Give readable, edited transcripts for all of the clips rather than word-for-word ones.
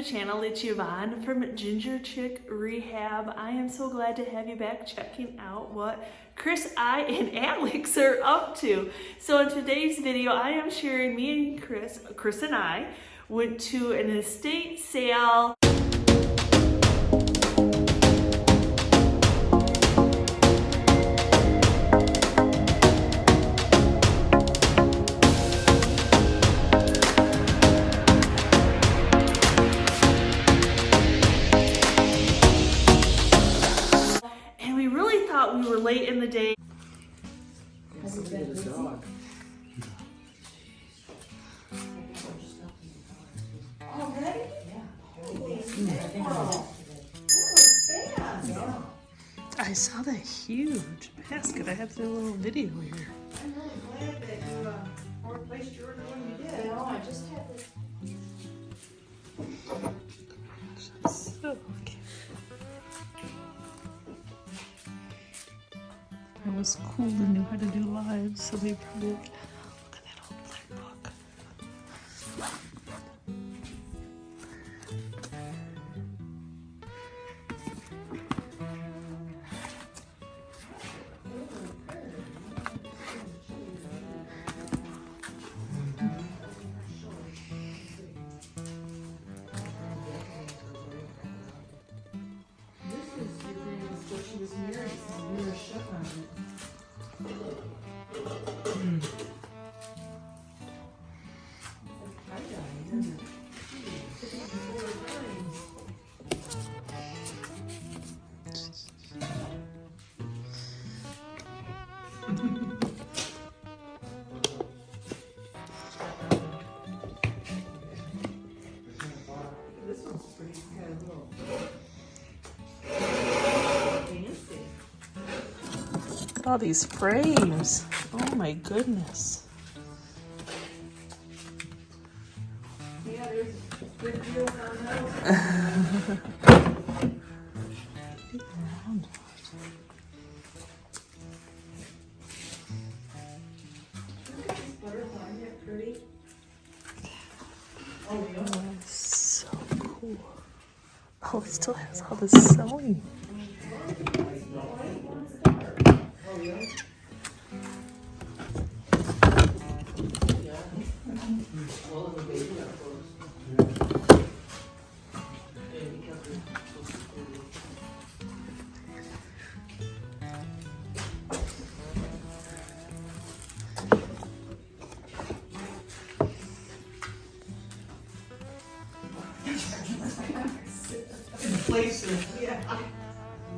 channel. It's Yvonne from Ginger Chick Rehab. I am so glad to have you back checking out what Chris, I, and Alex are up to. So in today's video, I am sharing me and Chris and I went to an estate sale. We were late in the day. Already? I saw that huge basket. I have the little video here. I'm really glad that you replaced your order when you did. No, I just had this. So cute. I was cool and knew how to do lives, so they probably look at that old black book. This is your grandma's what she was married, so we were shook on it. This one's pretty kind of little fancy. Look at all these frames. Oh my goodness. Yeah, there's good deals on those. Look at this butterfly, isn't that pretty? Oh, yeah. Oh, so cool. Oh, it still has all this sewing. Oh, yeah. Yeah.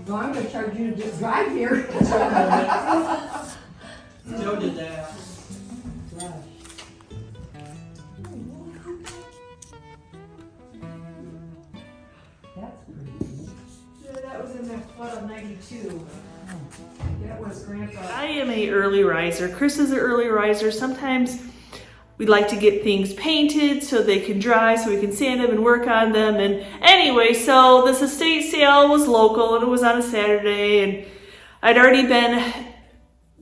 Well, I'm gonna charge you to just drive here. Joe did that. That's pretty. Yeah, that was in that flood of 92. That was Grandpa. I am a early riser. Chris is an early riser. Sometimes we like to get things painted so they can dry, so we can sand them and work on them. And anyway, so this estate sale was local and it was on a Saturday, and I'd already been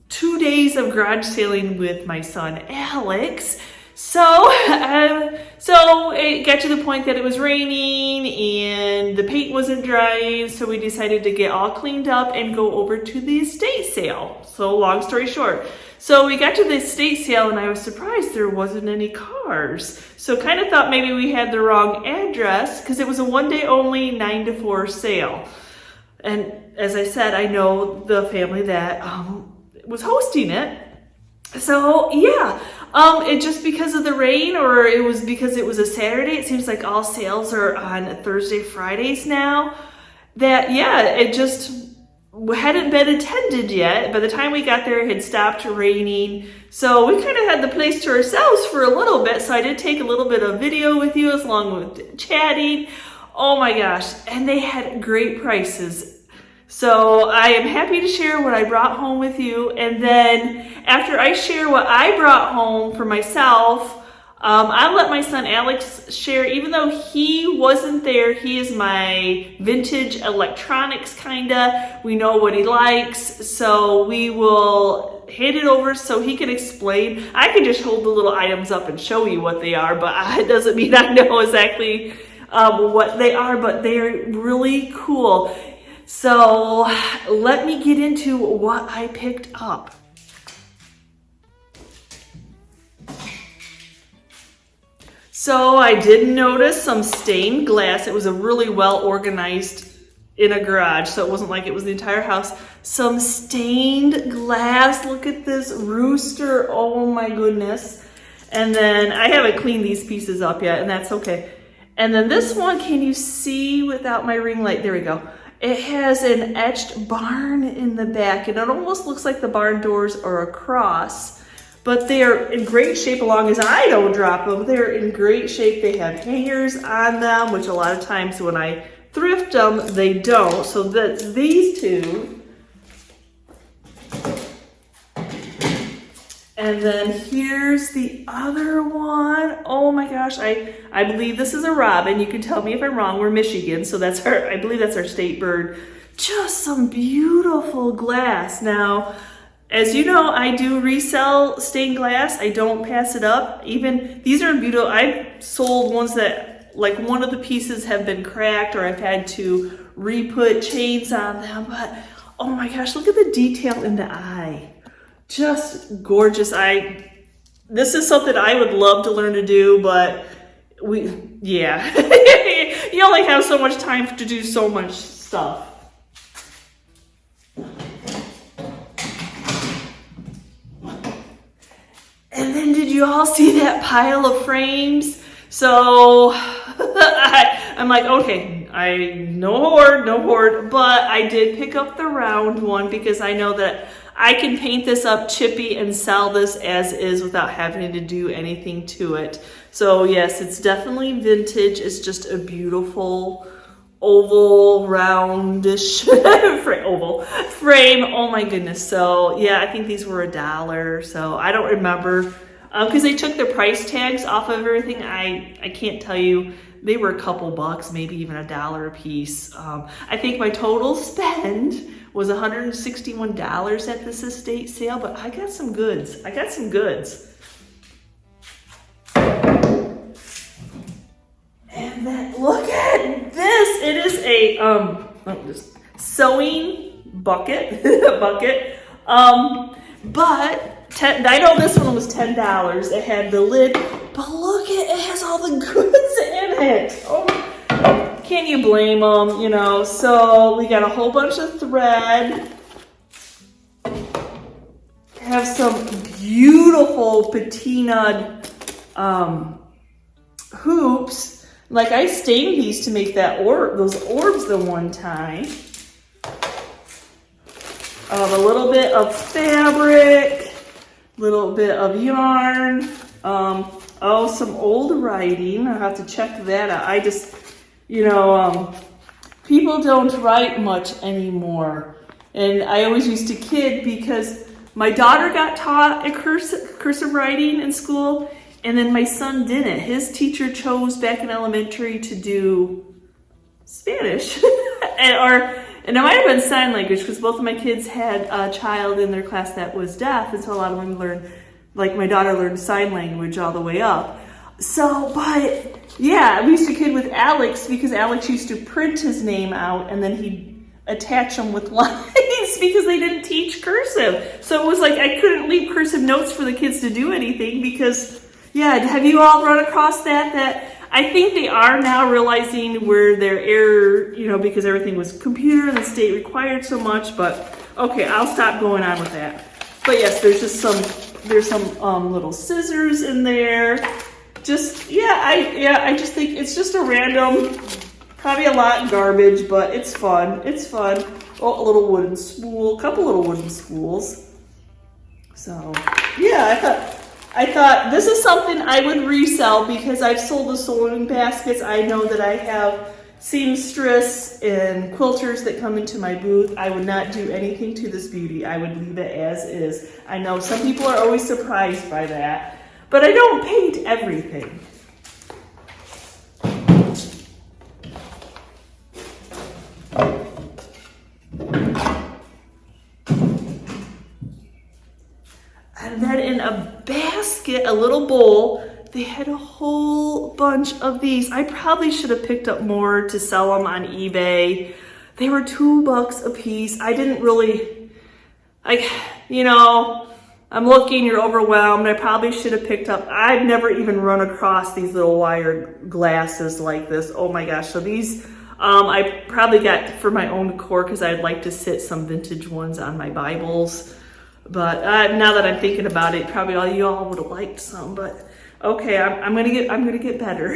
2 days of garage sailing with my son Alex. So it got to the point that it was raining and the paint wasn't drying, so we decided to get all cleaned up and go over to the estate sale. So long story short. So we got to the estate sale and I was surprised there wasn't any cars. So kind of thought maybe we had the wrong address because it was a 1 day only 9 to 4 sale. And as I said, I know the family that was hosting it. So yeah, it just because of the rain, or it was because it was a Saturday. It seems like all sales are on Thursday, Fridays now. That, yeah, it just hadn't been attended yet. By the time we got there, it had stopped raining. So we kind of had the place to ourselves for a little bit. So I did take a little bit of video with you along with chatting. Oh my gosh. And they had great prices. So I am happy to share what I brought home with you. And then after I share what I brought home for myself, I'll let my son Alex share. Even though he wasn't there, he is my vintage electronics kinda. We know what he likes, so we will hand it over so he can explain. I can just hold the little items up and show you what they are, but it doesn't mean I know exactly what they are, but they're really cool. So let me get into what I picked up. So I did notice some stained glass. It was a really well organized in a garage, so it wasn't like it was the entire house. Some stained glass. Look at this rooster. Oh my goodness. And then I haven't cleaned these pieces up yet, and that's okay. And then this one, can you see without my ring light? There we go. It has an etched barn in the back, and it almost looks like the barn doors are a cross, but they're in great shape. As long as I don't drop them, they're in great shape. They have hangers on them, which a lot of times when I thrift them, they don't. So that's these two. And then here's the other one. Oh my gosh, I believe this is a robin. You can tell me if I'm wrong. We're Michigan, so that's our, I believe that's our state bird. Just some beautiful glass. Now, as you know, I do resell stained glass. I don't pass it up. Even these are beautiful. I've sold ones that, like, one of the pieces have been cracked, or I've had to re-put chains on them. But oh my gosh, look at the detail in the eye. Just gorgeous. This is something I would love to learn to do, but yeah. You only have so much time to do so much stuff. And then did you all see that pile of frames? So I'm like, okay, no hoard, but I did pick up the round one because I know that I can paint this up chippy and sell this as is without having to do anything to it. So yes, it's definitely vintage. It's just a beautiful oval, roundish oval frame. Oh my goodness. So yeah, I think these were $1. So I don't remember because they took the price tags off of everything. I can't tell you. They were a couple bucks, maybe even $1 a piece. I think my total spend was $161 at this estate sale, but I got some goods. And then look at this. It is a sewing bucket. But I know this one was $10. It had the lid, but look at it has all the goods in it. Oh, can you blame them? You know, so we got a whole bunch of thread. Have some beautiful patinaed hoops. Like I stained these to make those orbs the one time. A little bit of fabric, little bit of yarn. Some old writing. I have to check that out. I just, people don't write much anymore. And I always used to kid because my daughter got taught a cursive writing in school, and then my son didn't. His teacher chose back in elementary to do Spanish, and it might have been sign language because both of my kids had a child in their class that was deaf, and so a lot of them learned, like my daughter learned sign language all the way up. So, but yeah, we used to kid with Alex because Alex used to print his name out and then he'd attach them with lines because they didn't teach cursive. So it was like I couldn't leave cursive notes for the kids to do anything because, yeah, have you all run across that I think they are now realizing where their error, because everything was computer and the state required so much, but okay, I'll stop going on with that. But yes, there's some little scissors in there. I just think it's just a random, probably a lot garbage, but it's fun. Oh, a little wooden spool, a couple little wooden spools. So yeah, I thought this is something I would resell because I've sold the sewing baskets. I know that I have seamstress and quilters that come into my booth. I would not do anything to this beauty. I would leave it as is. I know some people are always surprised by that, but I don't paint everything. And then in a basket, a little bowl, they had a whole bunch of these. I probably should have picked up more to sell them on eBay. They were $2 a piece. I didn't really, you know, I'm looking, you're overwhelmed. I probably should have picked up, I've never even run across these little wire glasses like this. Oh my gosh, so these, I probably got for my own decor because I'd like to sit some vintage ones on my Bibles. But now that I'm thinking about it, probably all you all would have liked some, but okay, I'm gonna get better.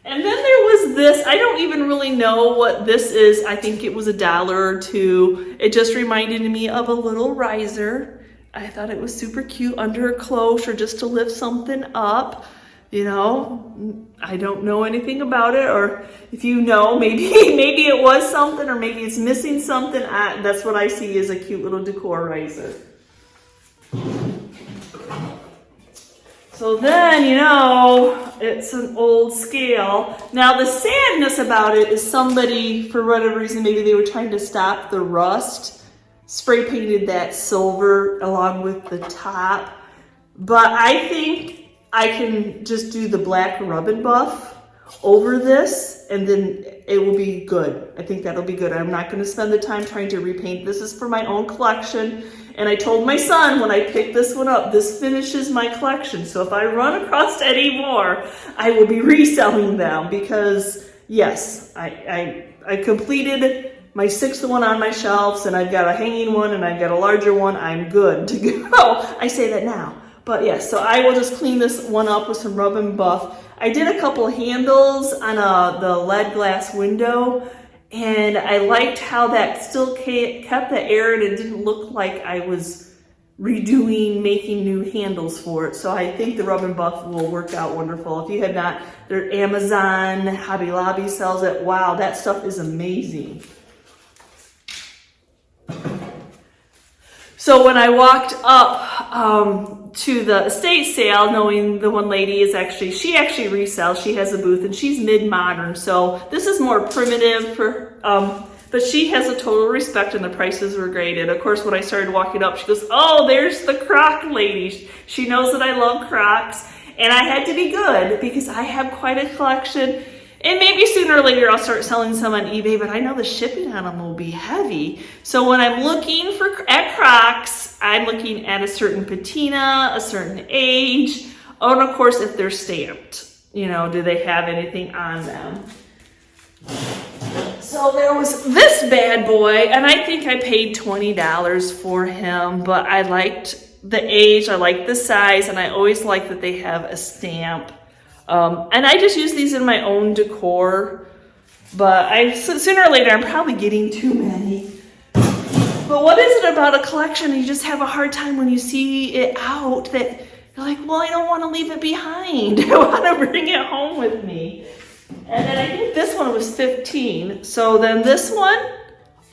And then there was this, I don't even really know what this is. I think it was $1 or $2. It just reminded me of a little riser. I thought it was super cute under a cloche or just to lift something up. You know, I don't know anything about it, or if you know, maybe it was something, or maybe it's missing something. That's what I see as a cute little decor riser. So then, you know, it's an old scale. Now the sadness about it is somebody, for whatever reason, maybe they were trying to stop the rust, spray painted that silver along with the top. But I think I can just do the black rub and buff over this and then it will be good. I think that'll be good. I'm not going to spend the time trying to repaint. This is for my own collection. And I told my son when I picked this one up, this finishes my collection. So if I run across any more, I will be reselling them because yes, I completed my 6th one on my shelves and I've got a hanging one and I've got a larger one. I'm good to go. I say that now. But yes, so I will just clean this one up with some rub and buff. I did a couple of handles on the lead glass window, and I liked how that still kept the air and it didn't look like I was making new handles for it. So I think the rub and buff will work out wonderful. If you have not, their Amazon, Hobby Lobby sells it. Wow, that stuff is amazing. So when I walked up to the estate sale, knowing the one lady is she actually resells, she has a booth and she's mid-modern. So this is more primitive but she has a total respect and the prices were great. And of course, when I started walking up, she goes, oh, there's the Croc lady. She knows that I love Crocs and I had to be good because I have quite a collection. And maybe sooner or later I'll start selling some on eBay, but I know the shipping on them will be heavy. So when I'm looking at Crocs, I'm looking at a certain patina, a certain age, and of course if they're stamped. You know, do they have anything on them? So there was this bad boy, and I think I paid $20 for him, but I liked the age, I liked the size, and I always like that they have a stamp. And I just use these in my own decor, but sooner or later I'm probably getting too many. But what is it about a collection? You just have a hard time when you see it out that you're like, well, I don't want to leave it behind. I want to bring it home with me. And then I think this one was 15. So then this one,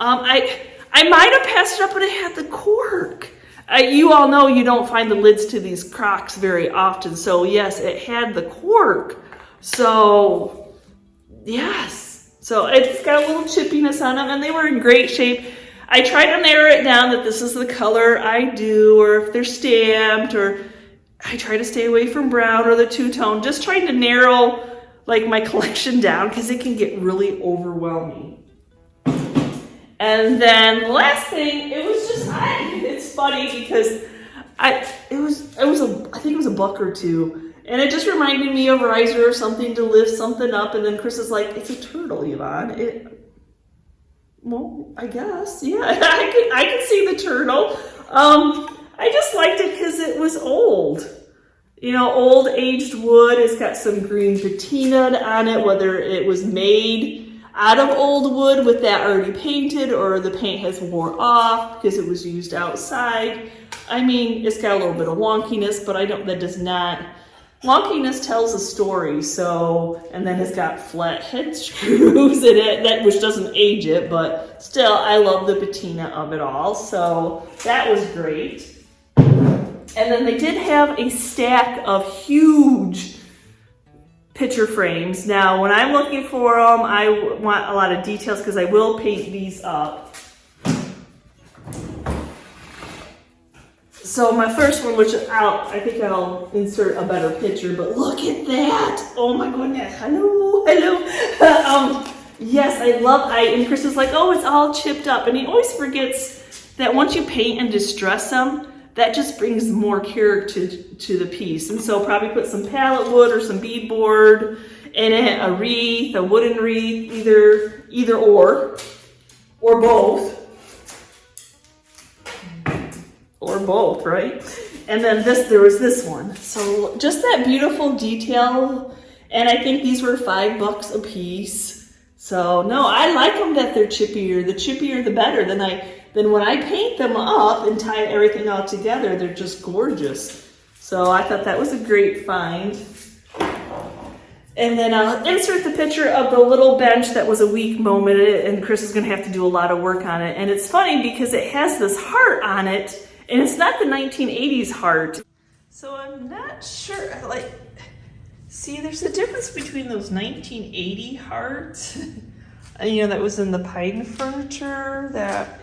I might have passed it up, but it had the cork. You all know you don't find the lids to these Crocs very often. So yes, it had the cork. So yes. So it's got a little chippiness on them and they were in great shape. I tried to narrow it down that this is the color I do, or if they're stamped, or I try to stay away from brown or the two-tone, just trying to narrow like my collection down because it can get really overwhelming. And then the last thing, it was just, it's funny because I think it was $1 or $2. And it just reminded me of a riser or something to lift something up. And then Chris is like, it's a turtle, Yvonne. Well, I guess, yeah, I can see the turtle. I just liked it because it was old. You know, old aged wood. It's got some green patina on it, whether it was made out of old wood with that already painted or the paint has wore off because it was used outside. I mean, it's got a little bit of wonkiness, but wonkiness tells a story. So, and then it's got flat head screws in it, which doesn't age it, but still, I love the patina of it all. So that was great. And then they did have a stack of huge picture frames. Now, when I'm looking for them, I want a lot of details because I will paint these up. So my first one, which I think I'll insert a better picture, but look at that. Oh my goodness. Hello. Yes, and Chris is like, oh, it's all chipped up. And he always forgets that once you paint and distress them, that just brings more character to the piece. And so probably put some palette wood or some beadboard in it, a wreath, a wooden wreath, either or both. Or both, right? And then there was this one. So just that beautiful detail. And I think these were $5 a piece. So no, I like them that they're chippier. The chippier, the better. Then when I paint them up and tie everything all together, they're just gorgeous. So I thought that was a great find. And then I'll insert the picture of the little bench that was a weak moment, and Chris is gonna have to do a lot of work on it. And it's funny because it has this heart on it, and it's not the 1980s heart. So I'm not sure, see, there's a difference between those 1980 hearts, that was in the pine furniture, that,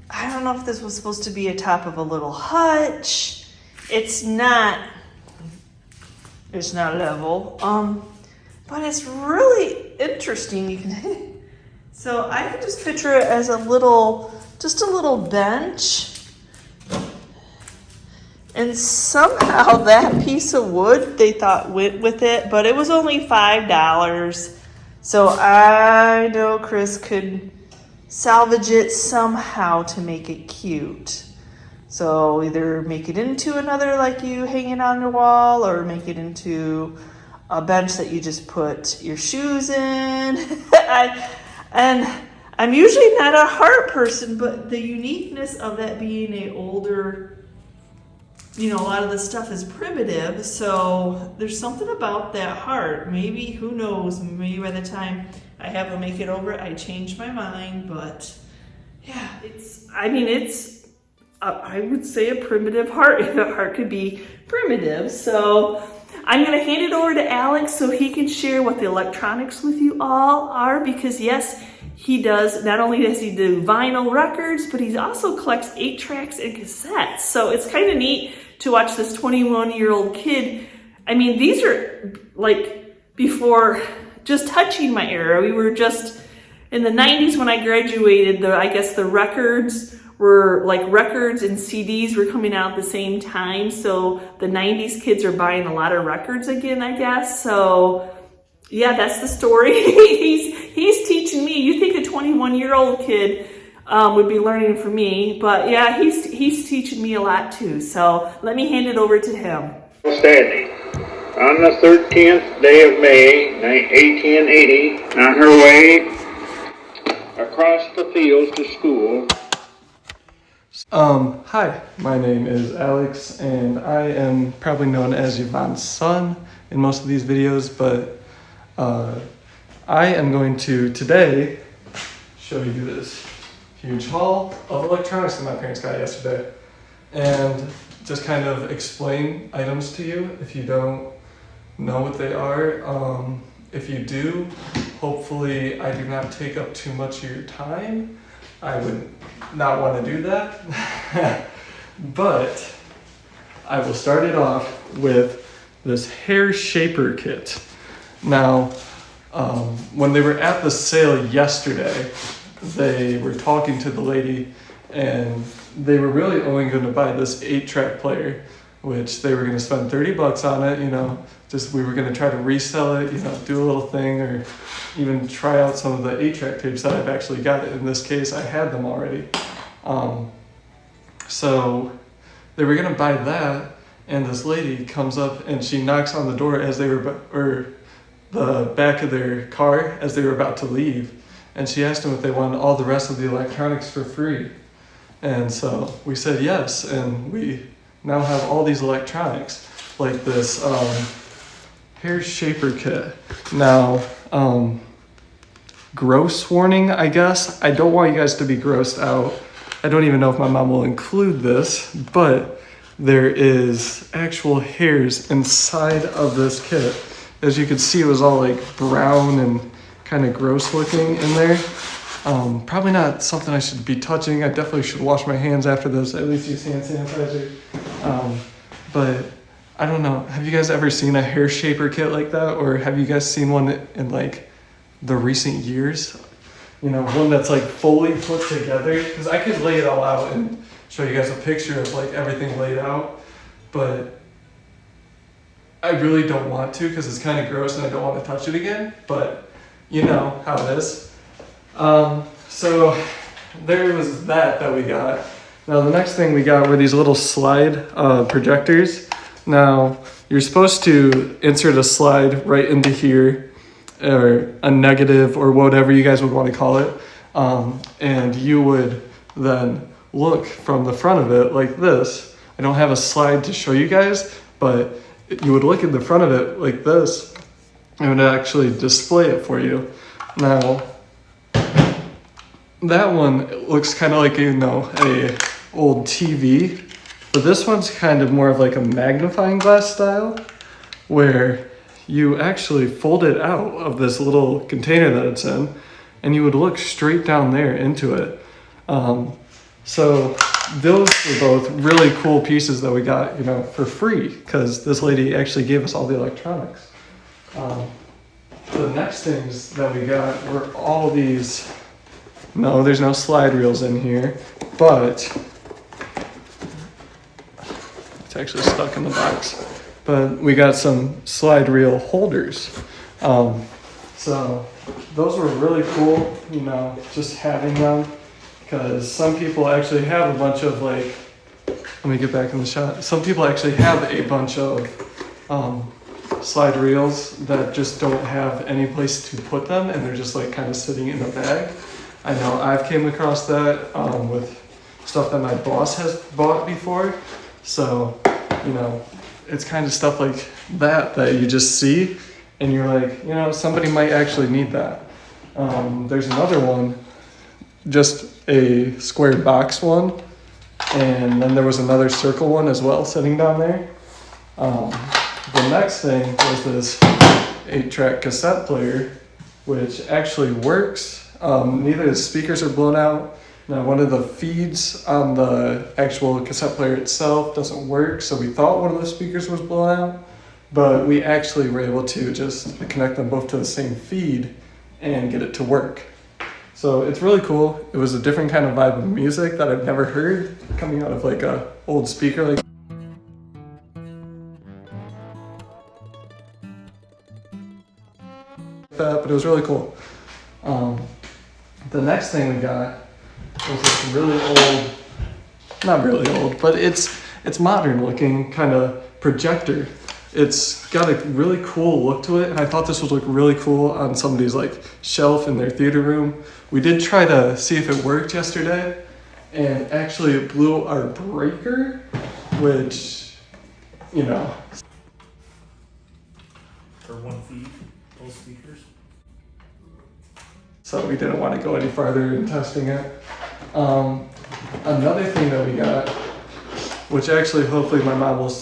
I don't know if this was supposed to be atop of a little hutch. It's not level, but it's really interesting. So I can just picture it as just a little bench. And somehow that piece of wood they thought went with it, but it was only $5. So I know Chris could salvage it somehow to make it cute. So either make it into another like you hang it on your wall, or make it into a bench that you just put your shoes in. And I'm usually not a heart person, but the uniqueness of that being a older, a lot of the stuff is primitive, so there's something about that heart. Maybe, who knows, maybe by the time I have a make it over, I change my mind, but yeah, I would say a primitive heart, if a heart could be primitive. So I'm gonna hand it over to Alex so he can share what the electronics with you all are, because yes, he does, not only does he do vinyl records, but he also collects 8-tracks and cassettes. So it's kind of neat to watch this 21-year-old kid. These are before just touching my era. We were just in the 90s when I graduated, I guess the records were records and CDs were coming out at the same time. So the 90s kids are buying a lot of records again, I guess. So yeah, that's the story. He's teaching me. You think a 21-year-old kid would be learning from me, but yeah, he's teaching me a lot too. So let me hand it over to him. Standing on the 13th day of May, 1880, on her way across the fields to school. Hi, my name is Alex, and I am probably known as Yvonne's son in most of these videos, but I am going to today show you this huge haul of electronics that my parents got yesterday, and just kind of explain items to you if you don't know what they are. If you do, hopefully I do not take up too much of your time. I would not want to do that, but I will start it off with this hair shaper kit. Now, when they were at the sale yesterday, they were talking to the lady, and they were really only going to buy this 8-track player, which they were going to spend $30 on it, just we were going to try to resell it, do a little thing, or even try out some of the 8-track tapes that I've actually got. In this case, I had them already. So they were going to buy that, and this lady comes up and she knocks on the door as they were, or the back of their car as they were about to leave. And she asked them if they wanted all the rest of the electronics for free. And so we said yes, and we now have all these electronics, like this hair shaper kit. Now, gross warning, I guess. I don't want you guys to be grossed out. I don't even know if my mom will include this, but there is actual hairs inside of this kit. As you can see, it was all brown and kind of gross looking in there. Probably not something I should be touching. I definitely should wash my hands after this, at least use hand sanitizer. But I don't know, have you guys ever seen a hair shaper kit like that? Or have you guys seen one in like the recent years? You know, one that's like fully put together? Because I could lay it all out and show you guys a picture of like everything laid out, but I really don't want to because it's kind of gross and I don't want to touch it again, but you know how it is. So there was that we got. Now the next thing we got were these little slide projectors. Now you're supposed to insert a slide right into here, or a negative, or whatever you guys would want to call it, and you would then look from the front of it like this. I don't have a slide to show you guys, but you would look at the front of it like this, and it would actually display it for you. Now, that one looks kind of like, you know, a old TV, but this one's kind of more of like a magnifying glass style, where you actually fold it out of this little container that it's in, and you would look straight down there into it. So those were both really cool pieces that we got, you know, for free, because this lady actually gave us all the electronics. The next things that we got were all these, no, there's no slide reels in here, but it's actually stuck in the box. But we got some slide reel holders. So those were really cool, you know, just having them, because some people actually have a bunch of like, let me get back in the shot. Some people actually have a bunch of slide reels that just don't have any place to put them, and they're just like kind of sitting in a bag. I know I've came across that with stuff that my boss has bought before. So, you know, it's kind of stuff like that you just see and you're like, you know, somebody might actually need that. There's another one, just a square box one, and then there was another circle one as well sitting down there. The next thing was this 8-track cassette player, which actually works. Neither the speakers are blown out. Now, one of the feeds on the actual cassette player itself doesn't work, so we thought one of the speakers was blown out, but we actually were able to just connect them both to the same feed and get it to work. So it's really cool. It was a different kind of vibe of music that I've never heard coming out of like a old speaker like that, but it was really cool. The next thing we got was this really old, not really old, but it's modern looking kind of projector. It's got a really cool look to it, and I thought this would look really cool on somebody's like shelf in their theater room. We did try to see if it worked yesterday, and actually it blew our breaker, which, you know. For 1 feed, both speakers. So we didn't want to go any farther in testing it. Another thing that we got, which actually hopefully my mom will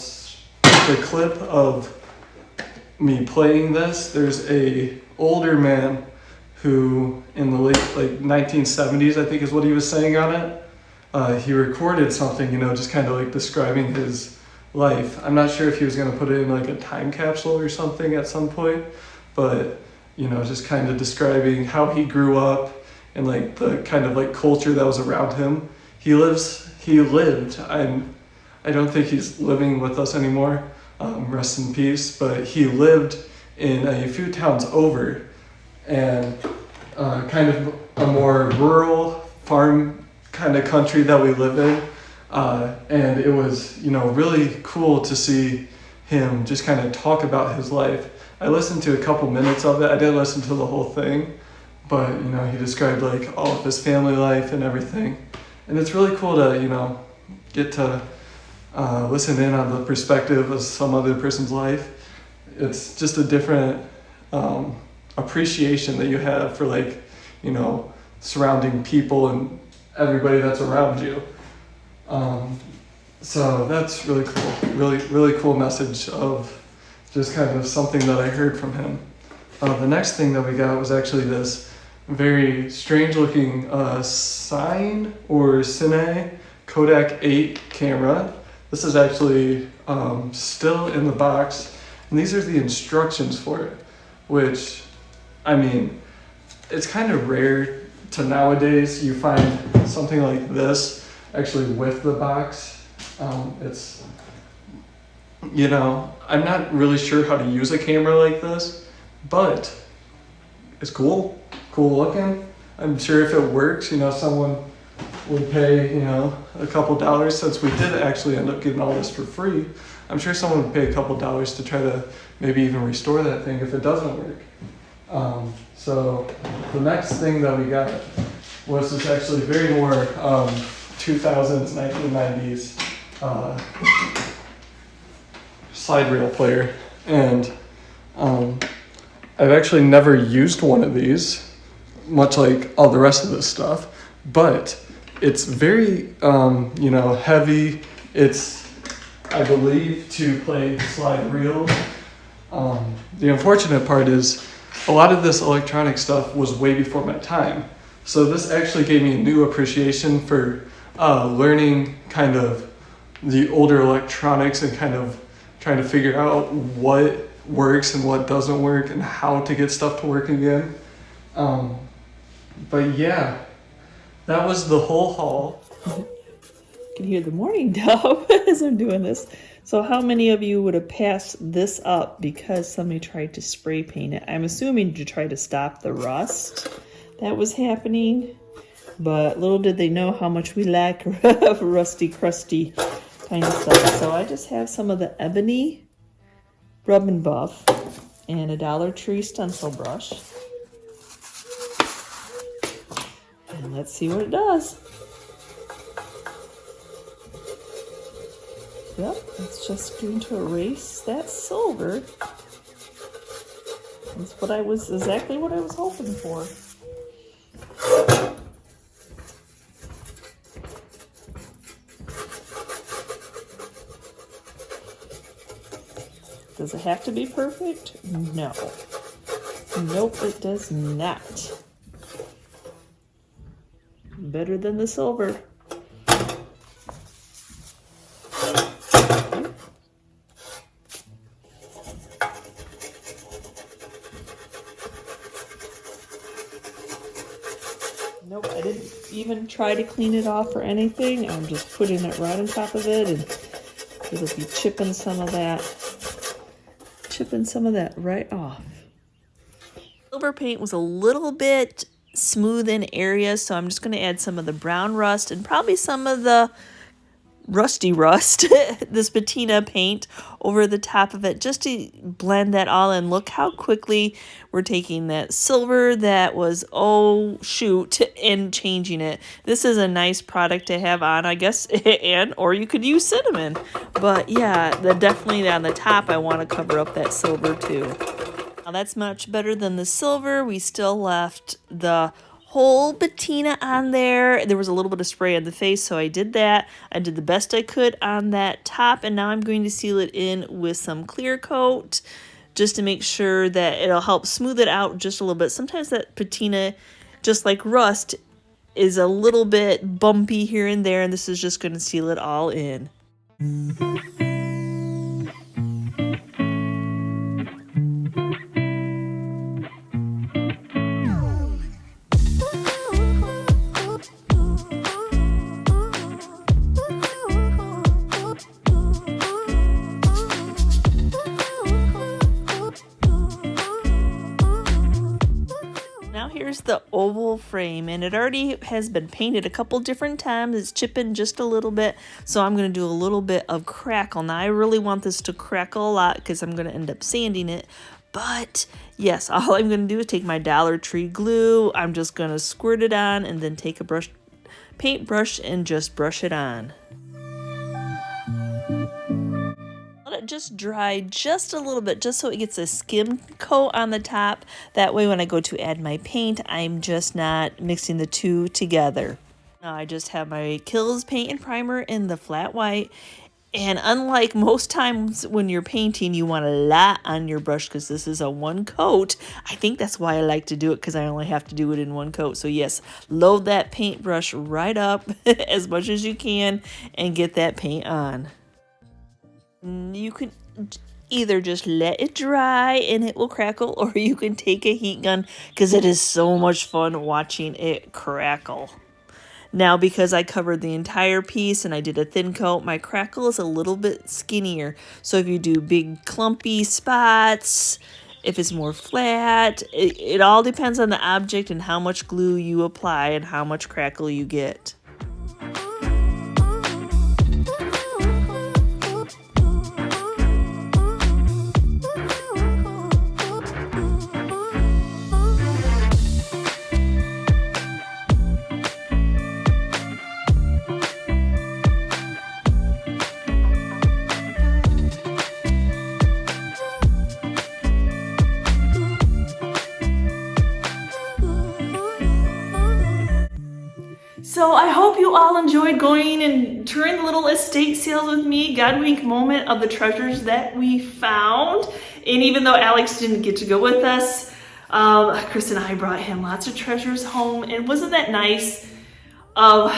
the clip of me playing this. There's a older man who in the late like 1970s, I think is what he was saying on it. He recorded something, you know, just kind of like describing his life. I'm not sure if he was going to put it in like a time capsule or something at some point, but you know, just kind of describing how he grew up and like the kind of like culture that was around him. He lived, I don't think he's living with us anymore, rest in peace, but he lived in a few towns over, and kind of a more rural farm kind of country that we live in, and it was, you know, really cool to see him just kind of talk about his life. I listened to a couple minutes of it. I didn't listen to the whole thing, but you know, he described like all of his family life and everything, and it's really cool to, you know, get to listen in on the perspective of some other person's life. It's just a different appreciation that you have for like, you know, surrounding people and everybody that's around you. So that's really cool. Really cool message of just kind of something that I heard from him. The next thing that we got was actually this very strange looking Sign or Cine Kodak 8 camera. This is actually still in the box, and these are the instructions for it, which, I mean, it's kind of rare to nowadays you find something like this actually with the box. It's, you know, I'm not really sure how to use a camera like this, but it's cool looking. I'm sure if it works, you know, someone would pay, you know, a couple dollars, since we did actually end up getting all this for free. I'm sure someone would pay a couple dollars to try to maybe even restore that thing if it doesn't work. So the next thing that we got was this actually very more 2000s, 1990s slide reel player. And I've actually never used one of these, much like all the rest of this stuff, but it's very, you know, heavy. It's, I believe, to play slide reel. The unfortunate part is a lot of this electronic stuff was way before my time. So this actually gave me a new appreciation for learning kind of the older electronics and kind of trying to figure out what works and what doesn't work and how to get stuff to work again. But yeah, that was the whole haul. You can hear the morning dove as I'm doing this. So how many of you would have passed this up because somebody tried to spray paint it? I'm assuming to try to stop the rust that was happening, but little did they know how much we lack rusty, crusty kind of stuff. So I just have some of the Ebony Rub and Buff and a Dollar Tree stencil brush. And let's see what it does. Yep, it's just going to erase that silver. That's what exactly what I was hoping for. Does it have to be perfect? No. Nope, it does not. Better than the silver. Nope, I didn't even try to clean it off or anything. I'm just putting it right on top of it, and it'll be chipping some of that right off. Silver paint was a little bit smooth in areas, so I'm just going to add some of the brown rust and probably some of the rusty rust, this patina paint over the top of it, just to blend that all in. Look how quickly we're taking that silver that was, oh shoot, and changing it. This is a nice product to have on, I guess, and or you could use cinnamon. But yeah, definitely on the top I want to cover up that silver too. Now that's much better than the silver. We still left the whole patina on there. There was a little bit of spray on the face, so I did that. I did the best I could on that top, and now I'm going to seal it in with some clear coat just to make sure that it'll help smooth it out just a little bit. Sometimes that patina, just like rust, is a little bit bumpy here and there, and this is just going to seal it all in. Here's the oval frame, and it already has been painted a couple different times. It's chipping just a little bit, so I'm going to do a little bit of crackle. Now I really want this to crackle a lot because I'm going to end up sanding it, but yes, all I'm going to do is take my Dollar Tree glue. I'm just going to squirt it on and then take a paintbrush and just brush it on. Let it just dry just a little bit, just so it gets a skim coat on the top. That way when I go to add my paint, I'm just not mixing the two together. Now I just have my Kills paint and primer in the flat white, And unlike most times when you're painting, you want a lot on your brush because this is a one coat. I think that's why I like to do it, because I only have to do it in one coat. So yes, load that paintbrush right up as much as you can and get that paint on. You can either just let it dry and it will crackle, or you can take a heat gun because it is so much fun watching it crackle. Now, because I covered the entire piece and I did a thin coat, my crackle is a little bit skinnier. So if you do big clumpy spots, if it's more flat, it all depends on the object and how much glue you apply and how much crackle you get. So I hope you all enjoyed going and touring the little estate sales with me. Godwink moment of the treasures that we found. And even though Alex didn't get to go with us, Chris and I brought him lots of treasures home. And wasn't that nice of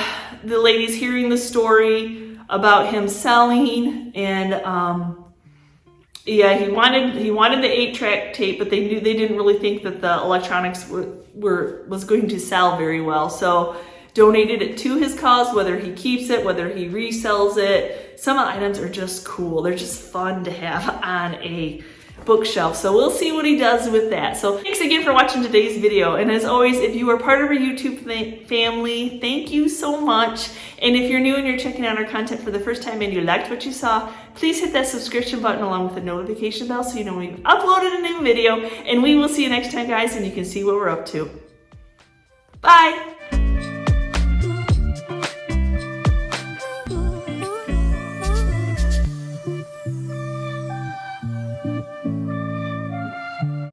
the ladies hearing the story about him selling? And yeah, he wanted the 8-track tape, but they didn't really think that the electronics was going to sell very well. So donated it to his cause, whether he keeps it, whether he resells it. Some items are just cool. They're just fun to have on a bookshelf. So we'll see what he does with that. So thanks again for watching today's video. And as always, if you are part of our YouTube family, thank you so much. And if you're new and you're checking out our content for the first time and you liked what you saw, please hit that subscription button along with the notification bell so you know we've uploaded a new video. And we will see you next time, guys, and you can see what we're up to. Bye.